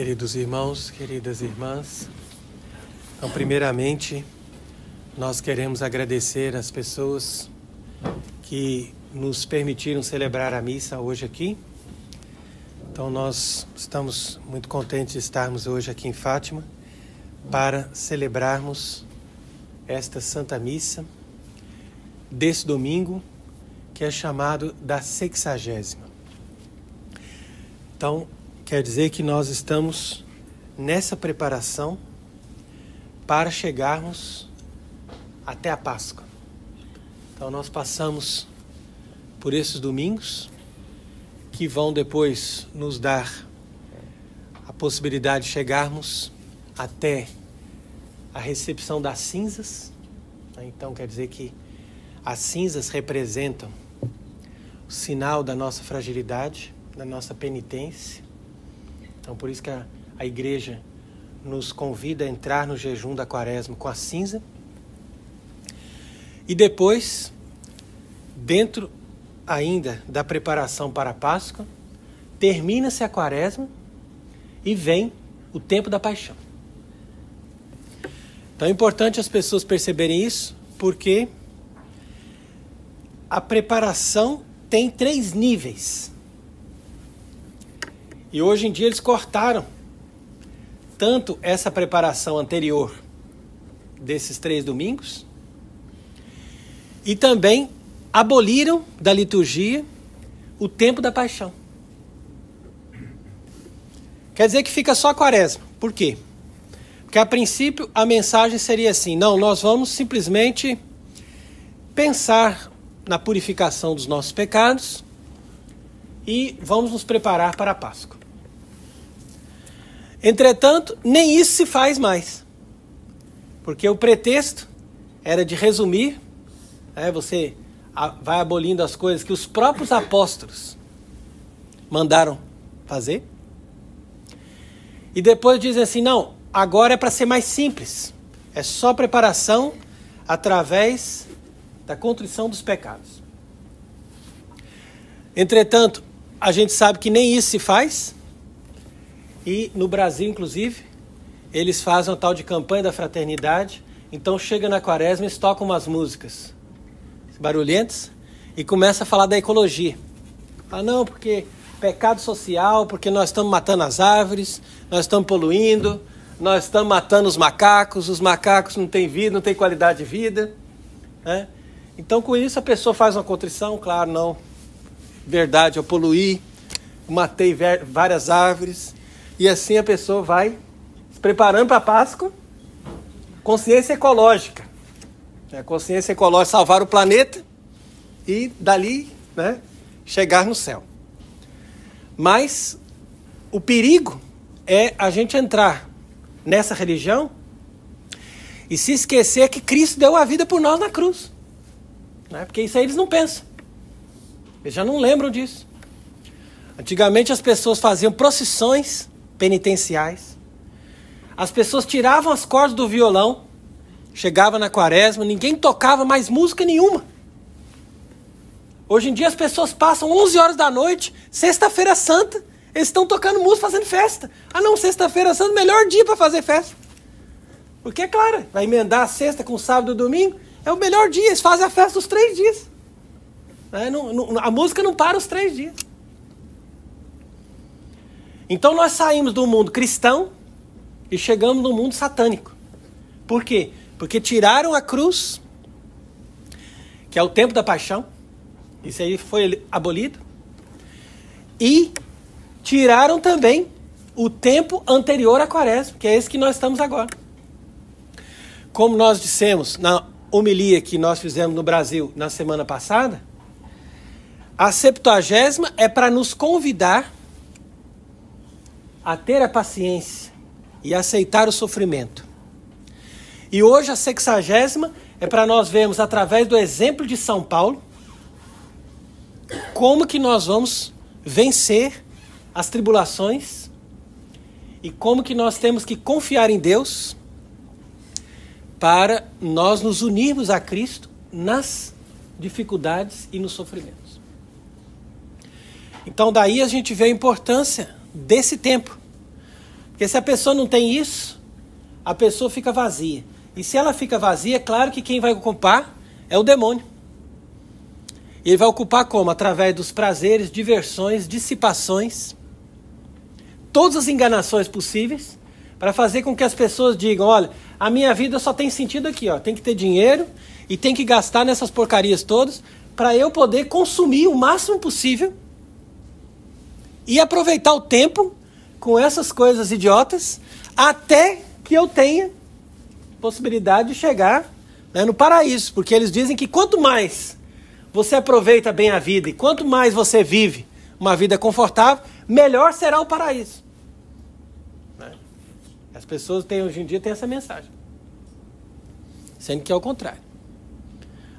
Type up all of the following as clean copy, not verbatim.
Queridos irmãos, queridas irmãs, então, primeiramente, nós queremos agradecer as pessoas que nos permitiram celebrar a missa hoje aqui. Então, nós estamos muito contentes de estarmos hoje aqui em Fátima para celebrarmos esta Santa Missa desse domingo, que é chamado da 60ª. Então, quer dizer que nós estamos nessa preparação para chegarmos até a Páscoa. Então, nós passamos por esses domingos que vão depois nos dar a possibilidade de chegarmos até a recepção das cinzas. Então, quer dizer que as cinzas representam o sinal da nossa fragilidade, da nossa penitência. Então, por isso que a igreja nos convida a entrar no jejum da quaresma com a cinza. E depois, dentro ainda da preparação para a Páscoa, termina-se a quaresma e vem o tempo da paixão. Então é importante as pessoas perceberem isso, porque a preparação tem 3 níveis. E hoje em dia eles cortaram tanto essa preparação anterior desses 3 domingos e também aboliram da liturgia o tempo da paixão. Quer dizer que fica só a quaresma. Por quê? Porque a princípio a mensagem seria assim: não, nós vamos simplesmente pensar na purificação dos nossos pecados e vamos nos preparar para a Páscoa. Entretanto, nem isso se faz mais. Porque o pretexto era de resumir, você vai abolindo as coisas que os próprios apóstolos mandaram fazer. E depois dizem assim, não, agora é para ser mais simples. É só preparação através da contrição dos pecados. Entretanto, a gente sabe que nem isso se faz. E no Brasil, inclusive, eles fazem uma tal de campanha da fraternidade. Então chega na quaresma, eles tocam umas músicas barulhentas e começa a falar da ecologia. Ah, não, porque pecado social, porque nós estamos matando as árvores, nós estamos poluindo, nós estamos matando os macacos não têm vida, não têm qualidade de vida. Né? Então, com isso, a pessoa faz uma contrição, claro, não. Verdade, eu poluí, matei várias árvores. E assim a pessoa vai se preparando para a Páscoa. Consciência ecológica. A consciência ecológica, salvar o planeta e dali, chegar no céu. Mas o perigo é a gente entrar nessa religião e se esquecer que Cristo deu a vida por nós na cruz. Porque isso aí eles não pensam. Eles já não lembram disso. Antigamente as pessoas faziam procissões penitenciais. As pessoas tiravam as cordas do violão, chegava na quaresma, ninguém tocava mais música nenhuma. Hoje em dia as pessoas passam 11 horas da noite, sexta-feira santa, eles estão tocando música, fazendo festa. Ah não, sexta-feira santa, melhor dia para fazer festa. Porque é claro, vai emendar a sexta com sábado e domingo, é o melhor dia, eles fazem a festa os 3 dias. A música não para os 3 dias. Então nós saímos do mundo cristão e chegamos no mundo satânico. Por quê? Porque tiraram a cruz, que é o tempo da paixão, isso aí foi abolido, e tiraram também o tempo anterior à quaresma, que é esse que nós estamos agora. Como nós dissemos na homilia que nós fizemos no Brasil na semana passada, a 70ª é para nos convidar a ter a paciência e aceitar o sofrimento. E hoje a 60ª é para nós vermos, através do exemplo de São Paulo, como que nós vamos vencer as tribulações e como que nós temos que confiar em Deus para nós nos unirmos a Cristo nas dificuldades e nos sofrimentos. Então daí a gente vê a importância desse tempo. Porque se a pessoa não tem isso, a pessoa fica vazia. E se ela fica vazia, é claro que quem vai ocupar é o demônio. E ele vai ocupar como? Através dos prazeres, diversões, dissipações, todas as enganações possíveis, para fazer com que as pessoas digam, olha, a minha vida só tem sentido aqui, ó, tem que ter dinheiro e tem que gastar nessas porcarias todas para eu poder consumir o máximo possível e aproveitar o tempo com essas coisas idiotas até que eu tenha possibilidade de chegar, né, no paraíso. Porque eles dizem que quanto mais você aproveita bem a vida e quanto mais você vive uma vida confortável, melhor será o paraíso. Né? As pessoas hoje em dia têm essa mensagem. Sendo que é o contrário.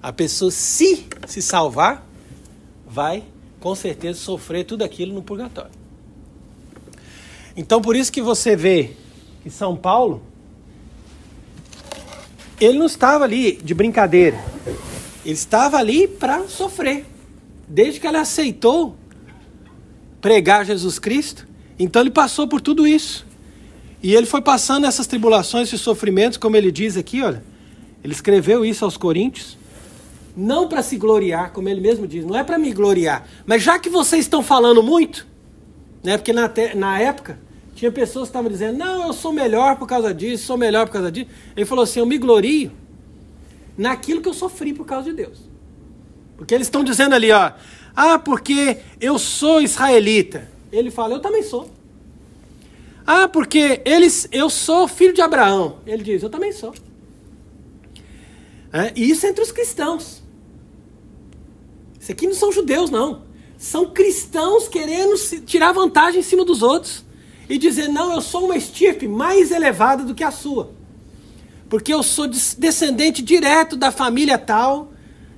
A pessoa, se salvar, vai com certeza sofrer tudo aquilo no purgatório. Então por isso que você vê que São Paulo, ele não estava ali de brincadeira. Ele estava ali para sofrer. Desde que ele aceitou pregar Jesus Cristo, então ele passou por tudo isso. E ele foi passando essas tribulações e sofrimentos, como ele diz aqui, olha. Ele escreveu isso aos Coríntios, não para se gloriar, como ele mesmo diz, não é para me gloriar. Mas já que vocês estão falando muito, né, porque na época tinha pessoas que estavam dizendo, não, eu sou melhor por causa disso, sou melhor por causa disso. Ele falou assim, eu me glorio naquilo que eu sofri por causa de Deus. Porque eles estão dizendo ali, ó, porque eu sou israelita. Ele fala, eu também sou. Porque eu sou filho de Abraão. Ele diz, eu também sou. E isso entre os cristãos. Isso aqui não são judeus, não. São cristãos querendo tirar vantagem em cima dos outros. E dizer, não, eu sou uma estirpe mais elevada do que a sua. Porque eu sou descendente direto da família tal,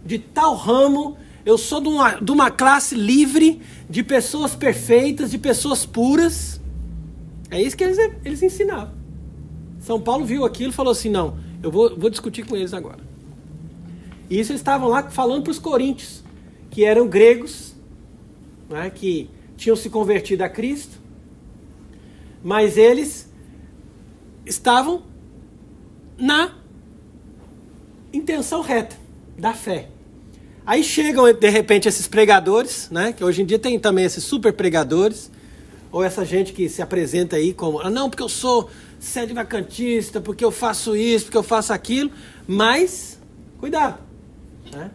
de tal ramo. Eu sou de uma classe livre, de pessoas perfeitas, de pessoas puras. É isso que eles ensinavam. São Paulo viu aquilo e falou assim, não, eu vou discutir com eles agora. E isso eles estavam lá falando para os coríntios, que eram gregos, né, que tinham se convertido a Cristo, mas eles estavam na intenção reta da fé. Aí chegam, de repente, esses pregadores, né, que hoje em dia tem também esses super pregadores, ou essa gente que se apresenta aí como, não, porque eu sou sede vacantista, porque eu faço isso, porque eu faço aquilo, mas, cuidado, né?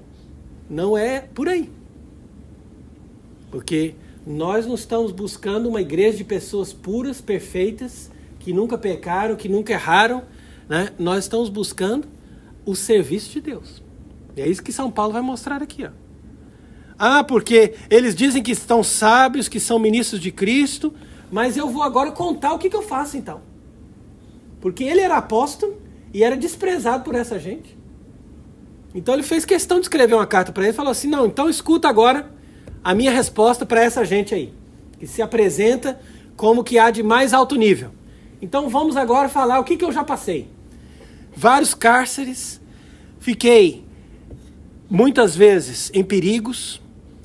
Não é por aí. Porque nós não estamos buscando uma igreja de pessoas puras, perfeitas, que nunca pecaram, que nunca erraram, né? Nós estamos buscando o serviço de Deus. E é isso que São Paulo vai mostrar aqui, ó. Porque eles dizem que estão sábios, que são ministros de Cristo, mas eu vou agora contar o que eu faço então. Porque ele era apóstolo e era desprezado por essa gente. Então ele fez questão de escrever uma carta para ele e falou assim, não, então escuta agora a minha resposta para essa gente aí, que se apresenta como que há de mais alto nível. Então vamos agora falar o que eu já passei. Vários cárceres, fiquei muitas vezes em perigos,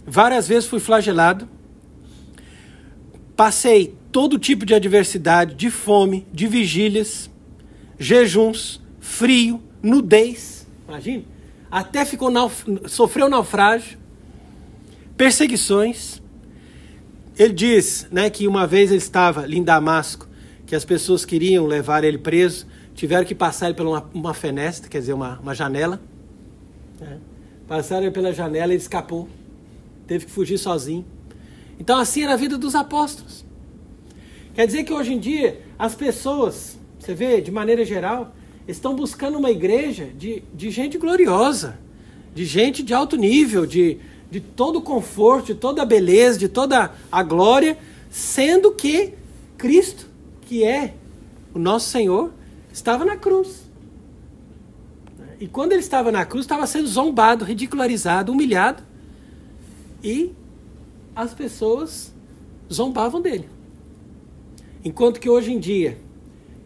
várias vezes fui flagelado, passei todo tipo de adversidade, de fome, de vigílias, jejuns, frio, nudez, imagina, até sofreu naufrágio, perseguições. Ele diz, né, que uma vez ele estava ali em Damasco, que as pessoas queriam levar ele preso, tiveram que passar ele por uma fenestra, quer dizer, uma janela, né? Passaram ele pela janela e ele escapou. Teve que fugir sozinho. Então assim era a vida dos apóstolos. Quer dizer que hoje em dia as pessoas, você vê, de maneira geral, estão buscando uma igreja de gente gloriosa, de gente de alto nível, de todo o conforto, de toda a beleza, de toda a glória, sendo que Cristo, que é o nosso Senhor, estava na cruz. E quando ele estava na cruz, estava sendo zombado, ridicularizado, humilhado. E as pessoas zombavam dele. Enquanto que hoje em dia,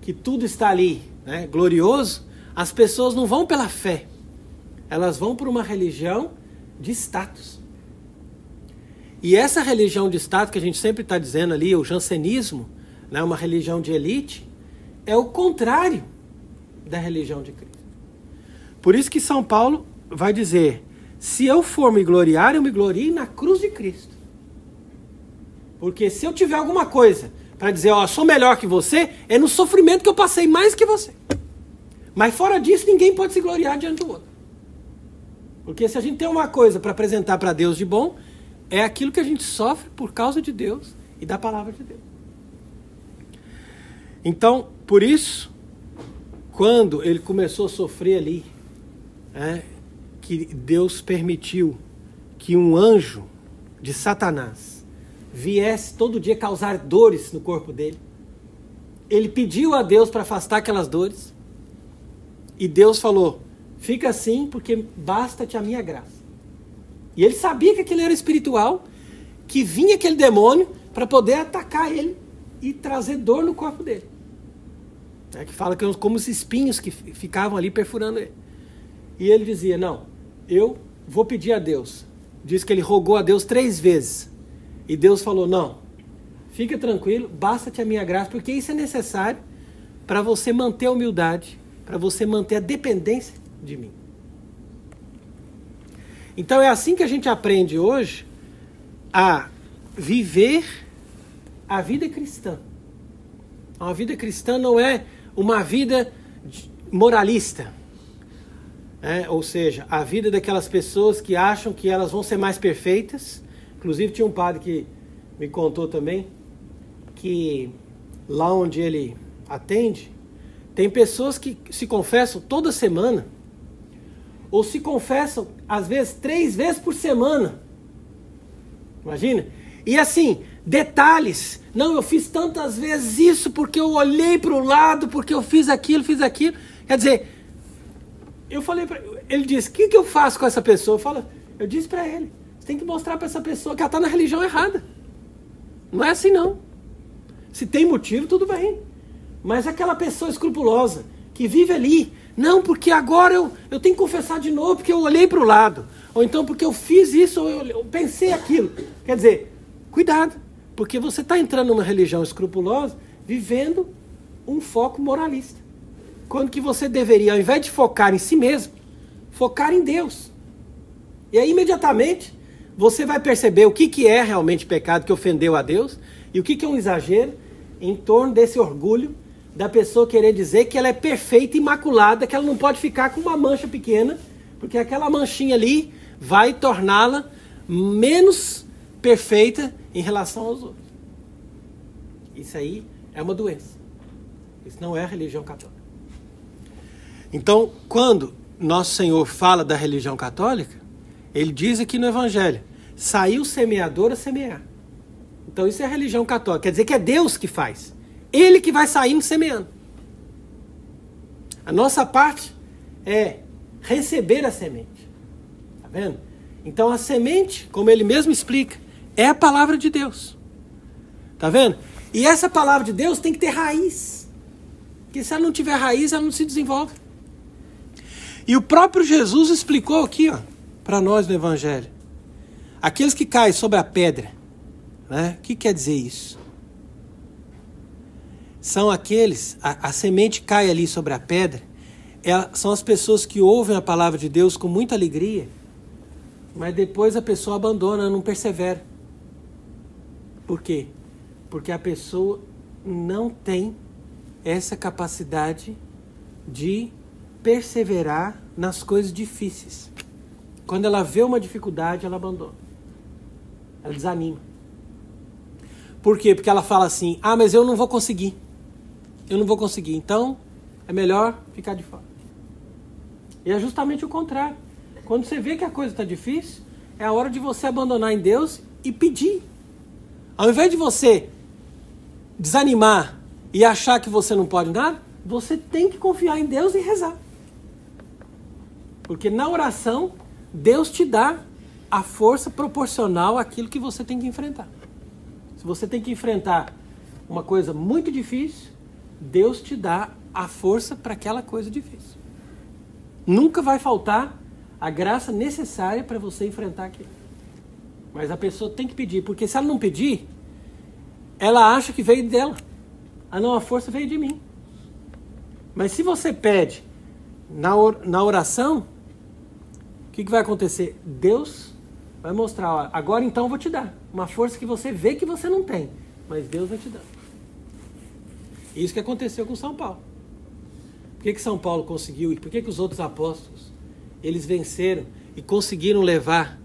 que tudo está ali, né, glorioso, as pessoas não vão pela fé. Elas vão por uma religião de status. E essa religião de status que a gente sempre está dizendo ali, o jansenismo, né, uma religião de elite, é o contrário da religião de Cristo. Por isso que São Paulo vai dizer, se eu for me gloriar, eu me glorie na cruz de Cristo. Porque se eu tiver alguma coisa para dizer, ó, sou melhor que você, é no sofrimento que eu passei mais que você. Mas fora disso, ninguém pode se gloriar diante do outro. Porque se a gente tem uma coisa para apresentar para Deus de bom, é aquilo que a gente sofre por causa de Deus e da palavra de Deus. Então, por isso, quando ele começou a sofrer ali, que Deus permitiu que um anjo de Satanás viesse todo dia causar dores no corpo dele, ele pediu a Deus para afastar aquelas dores, e Deus falou, fica assim porque basta-te a minha graça. E ele sabia que aquele era espiritual, que vinha aquele demônio para poder atacar ele e trazer dor no corpo dele. Que fala que eram como os espinhos que ficavam ali perfurando ele. E ele dizia, não, eu vou pedir a Deus. Diz que ele rogou a Deus 3 vezes. E Deus falou, não, fica tranquilo, basta-te a minha graça, porque isso é necessário para você manter a humildade, para você manter a dependência de mim. Então é assim que a gente aprende hoje a viver a vida cristã. A vida cristã não é uma vida moralista. Ou seja, a vida daquelas pessoas que acham que elas vão ser mais perfeitas. Inclusive tinha um padre que me contou também que lá onde ele atende, tem pessoas que se confessam toda semana, ou se confessam às vezes 3 vezes por semana. Imagina? E assim, detalhes. Não, eu fiz tantas vezes isso porque eu olhei para o lado, porque eu fiz aquilo. Quer dizer, eu falei para ele, disse, o que eu faço com essa pessoa? Eu disse para ele, você tem que mostrar para essa pessoa que ela está na religião errada. Não é assim não. Se tem motivo, tudo bem. Mas aquela pessoa escrupulosa, que vive ali, não, porque agora eu tenho que confessar de novo, porque eu olhei para o lado. Ou então porque eu fiz isso, ou eu pensei aquilo. Quer dizer, cuidado. Porque você está entrando numa religião escrupulosa, vivendo um foco moralista. Quando que você deveria, ao invés de focar em si mesmo, focar em Deus. E aí, imediatamente, você vai perceber o que é realmente pecado que ofendeu a Deus e o que é um exagero em torno desse orgulho da pessoa querer dizer que ela é perfeita, imaculada, que ela não pode ficar com uma mancha pequena, porque aquela manchinha ali vai torná-la menos perfeita em relação aos outros. Isso aí é uma doença. Isso não é a religião católica. Então, quando Nosso Senhor fala da religião católica, ele diz aqui no Evangelho, saiu o semeador a semear. Então isso é a religião católica, quer dizer que é Deus que faz. Ele que vai saindo semeando. A nossa parte é receber a semente. Tá vendo? Então a semente, como ele mesmo explica, é a palavra de Deus. Tá vendo? E essa palavra de Deus tem que ter raiz. Porque se ela não tiver raiz, ela não se desenvolve. E o próprio Jesus explicou aqui, para nós no Evangelho. Aqueles que caem sobre a pedra, né? O que quer dizer isso? São aqueles, a semente cai ali sobre a pedra, são as pessoas que ouvem a palavra de Deus com muita alegria, mas depois a pessoa abandona, não persevera. Por quê? Porque a pessoa não tem essa capacidade de perseverar nas coisas difíceis. Quando ela vê uma dificuldade, ela abandona. Ela desanima. Por quê? Porque ela fala assim, mas eu não vou conseguir. Eu não vou conseguir. Então, é melhor ficar de fora. E é justamente o contrário. Quando você vê que a coisa está difícil, é a hora de você abandonar em Deus e pedir. Ao invés de você desanimar e achar que você não pode nada, você tem que confiar em Deus e rezar. Porque na oração, Deus te dá a força proporcional àquilo que você tem que enfrentar. Se você tem que enfrentar uma coisa muito difícil, Deus te dá a força para aquela coisa difícil. Nunca vai faltar a graça necessária para você enfrentar aquilo. Mas a pessoa tem que pedir, porque se ela não pedir, ela acha que veio dela. Ah, não, a força veio de mim. Mas se você pede na oração, o que vai acontecer? Deus vai mostrar, ó, agora então eu vou te dar uma força que você vê que você não tem, mas Deus vai te dar. Isso que aconteceu com São Paulo. Por que São Paulo conseguiu e por que os outros apóstolos, eles venceram e conseguiram levar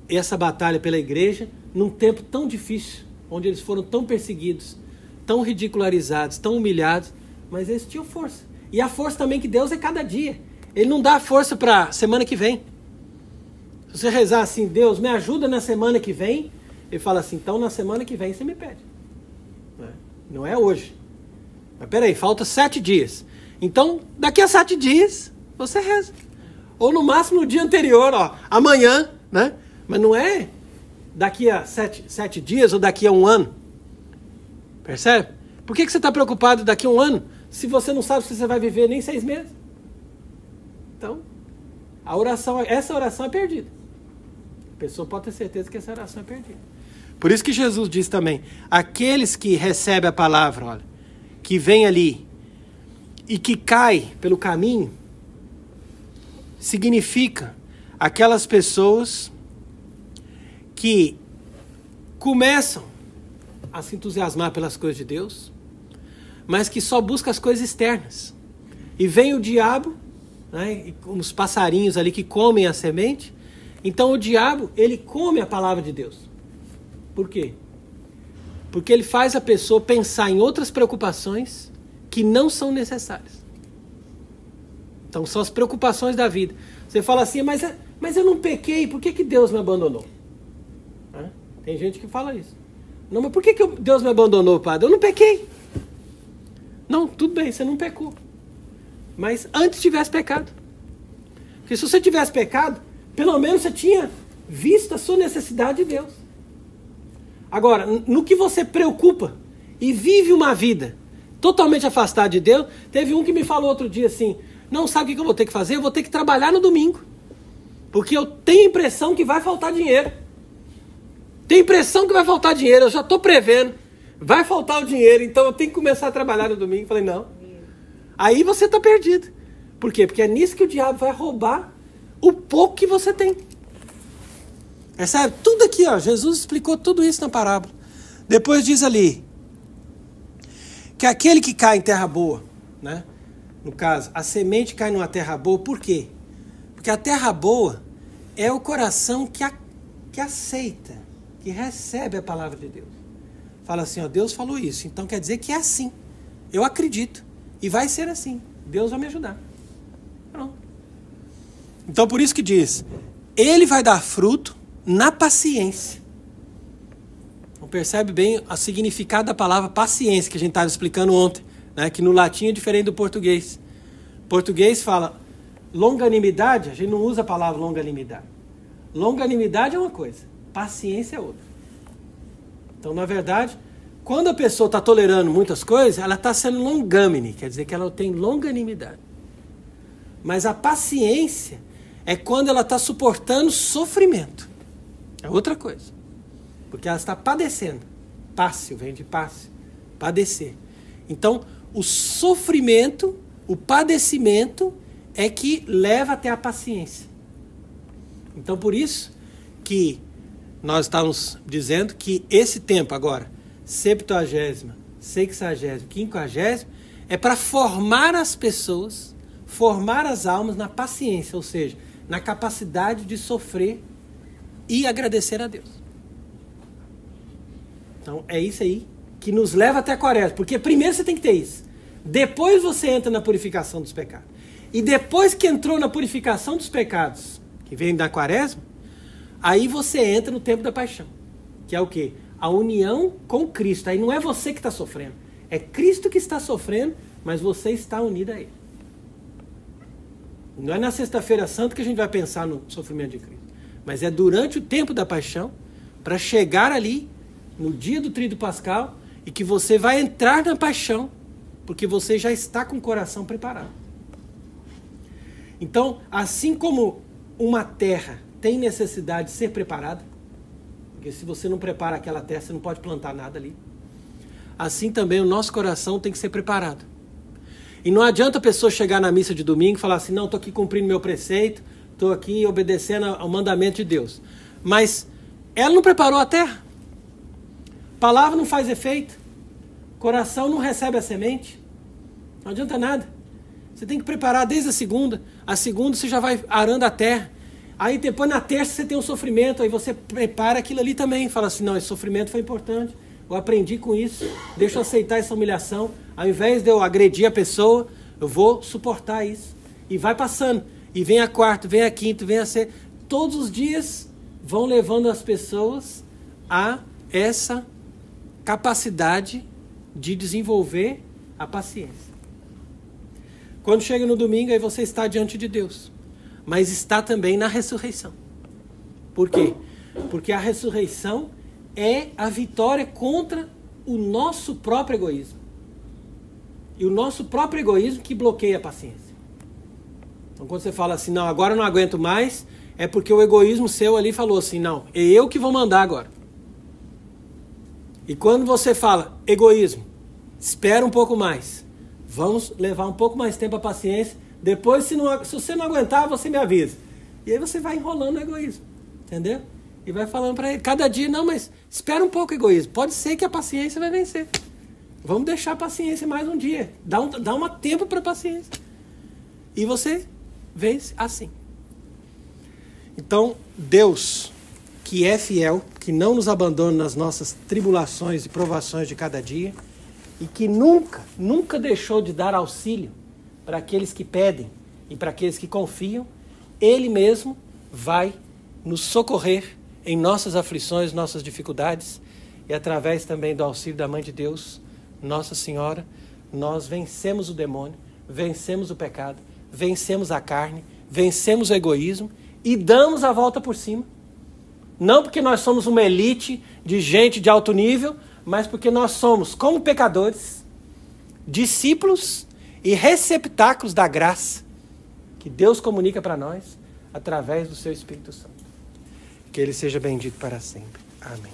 essa batalha pela igreja num tempo tão difícil, onde eles foram tão perseguidos, tão ridicularizados, tão humilhados, mas eles tinham força. E a força também que Deus é cada dia. Ele não dá força para semana que vem. Se você rezar assim, Deus me ajuda na semana que vem, ele fala assim, então na semana que vem você me pede. Não é hoje. Mas peraí, falta 7 dias. Então, daqui a 7 dias, você reza. Ou no máximo no dia anterior, ó, amanhã, né? Mas não é daqui a 7 dias ou daqui a 1 ano. Percebe? Por que você está preocupado daqui a 1 ano, se você não sabe se você vai viver nem 6 meses? Então, essa oração é perdida. A pessoa pode ter certeza que essa oração é perdida. Por isso que Jesus diz também, aqueles que recebem a palavra, olha, que vem ali e que cai pelo caminho, significa aquelas pessoas que começam a se entusiasmar pelas coisas de Deus, mas que só busca as coisas externas. E vem o diabo, né, e os passarinhos ali que comem a semente. Então o diabo, ele come a palavra de Deus. Por quê? Porque ele faz a pessoa pensar em outras preocupações que não são necessárias. Então são as preocupações da vida. Você fala assim, mas eu não pequei, por que Deus me abandonou? Tem gente que fala isso. Não, mas por que Deus me abandonou, padre? Eu não pequei. Não, tudo bem, você não pecou. Mas antes tivesse pecado. Porque se você tivesse pecado, pelo menos você tinha visto a sua necessidade de Deus. Agora, no que você preocupa e vive uma vida totalmente afastada de Deus, teve um que me falou outro dia assim, não, sabe o que eu vou ter que fazer? Eu vou ter que trabalhar no domingo. Porque eu tenho a impressão que vai faltar dinheiro. Tenho a impressão que vai faltar dinheiro, eu já estou prevendo. Vai faltar o dinheiro, então eu tenho que começar a trabalhar no domingo. Falei, não. Aí você está perdido. Por quê? Porque é nisso que o diabo vai roubar o pouco que você tem. É sério, tudo aqui, ó, Jesus explicou tudo isso na parábola. Depois diz ali, que aquele que cai em terra boa, né? No caso, a semente cai numa terra boa, por quê? Porque a terra boa é o coração que aceita, que recebe a palavra de Deus. Fala assim, ó, Deus falou isso, então quer dizer que é assim. Eu acredito. E vai ser assim. Deus vai me ajudar. Pronto. Então por isso que diz, ele vai dar fruto na paciência. Então percebe bem o significado da palavra paciência, que a gente estava explicando ontem, né? Que no latim é diferente do português. O português fala longanimidade, a gente não usa a palavra longanimidade. Longanimidade é uma coisa, paciência é outra. Então, na verdade, quando a pessoa está tolerando muitas coisas, ela está sendo longâmine, quer dizer que ela tem longanimidade. Mas a paciência é quando ela está suportando sofrimento. É outra coisa. Porque ela está padecendo. Pácio, vem de pácio. Padecer. Então, o sofrimento, o padecimento é que leva até a paciência. Então, por isso que nós estamos dizendo que esse tempo agora, 70ª, 60ª, 50ª, é para formar as pessoas, formar as almas na paciência, ou seja, na capacidade de sofrer e agradecer a Deus. Então é isso aí que nos leva até a Quaresma, porque primeiro você tem que ter isso, depois você entra na purificação dos pecados. E depois que entrou na purificação dos pecados, que vem da Quaresma, aí você entra no tempo da paixão, que é o quê? A união com Cristo. Aí não é você que está sofrendo, é Cristo que está sofrendo, mas você está unido a Ele. Não é na sexta-feira santa que a gente vai pensar no sofrimento de Cristo, mas é durante o tempo da paixão, para chegar ali, no dia do Tríduo Pascal, e que você vai entrar na paixão, porque você já está com o coração preparado. Então, assim como uma terra tem necessidade de ser preparada, porque se você não prepara aquela terra, você não pode plantar nada ali. assim também o nosso coração tem que ser preparado. E não adianta a pessoa chegar na missa de domingo e falar assim, não, estou aqui cumprindo meu preceito, estou aqui obedecendo ao mandamento de Deus. Mas ela não preparou a terra. Palavra não faz efeito. Coração não recebe a semente. Não adianta nada. Você tem que preparar desde a segunda. A segunda você já vai arando a terra. Aí depois na terça você tem um sofrimento. Aí você prepara aquilo ali também. Fala assim, não, esse sofrimento foi importante. Eu aprendi com isso. Deixa eu aceitar essa humilhação. Ao invés de eu agredir a pessoa, eu vou suportar isso. E vai passando. E vem a quarta, vem a quinta, vem a sexta. Todos os dias vão levando as pessoas a essa capacidade de desenvolver a paciência. Quando chega no domingo, aí você está diante de Deus. Mas está também na ressurreição. Por quê? Porque a ressurreição é a vitória contra o nosso próprio egoísmo. E o nosso próprio egoísmo que bloqueia a paciência. Então quando você fala assim, não, agora eu não aguento mais, é porque o egoísmo seu ali falou assim, não, é eu que vou mandar agora. E quando você fala, egoísmo, espera um pouco mais, vamos levar um pouco mais tempo a paciência, depois se você não aguentar, você me avisa. E aí você vai enrolando o egoísmo, entendeu? E vai falando para ele, cada dia, não, mas espera um pouco, egoísmo, pode ser que a paciência vai vencer. Vamos deixar a paciência mais um dia, dá um tempo para a paciência. E você vence assim. Então, Deus, que é fiel, que não nos abandona nas nossas tribulações e provações de cada dia, e que nunca deixou de dar auxílio para aqueles que pedem e para aqueles que confiam, Ele mesmo vai nos socorrer em nossas aflições, nossas dificuldades, e através também do auxílio da Mãe de Deus, Nossa Senhora, nós vencemos o demônio, vencemos o pecado, vencemos a carne, vencemos o egoísmo e damos a volta por cima. Não porque nós somos uma elite de gente de alto nível, mas porque nós somos, como pecadores, discípulos e receptáculos da graça que Deus comunica para nós através do seu Espírito Santo. Que Ele seja bendito para sempre. Amém.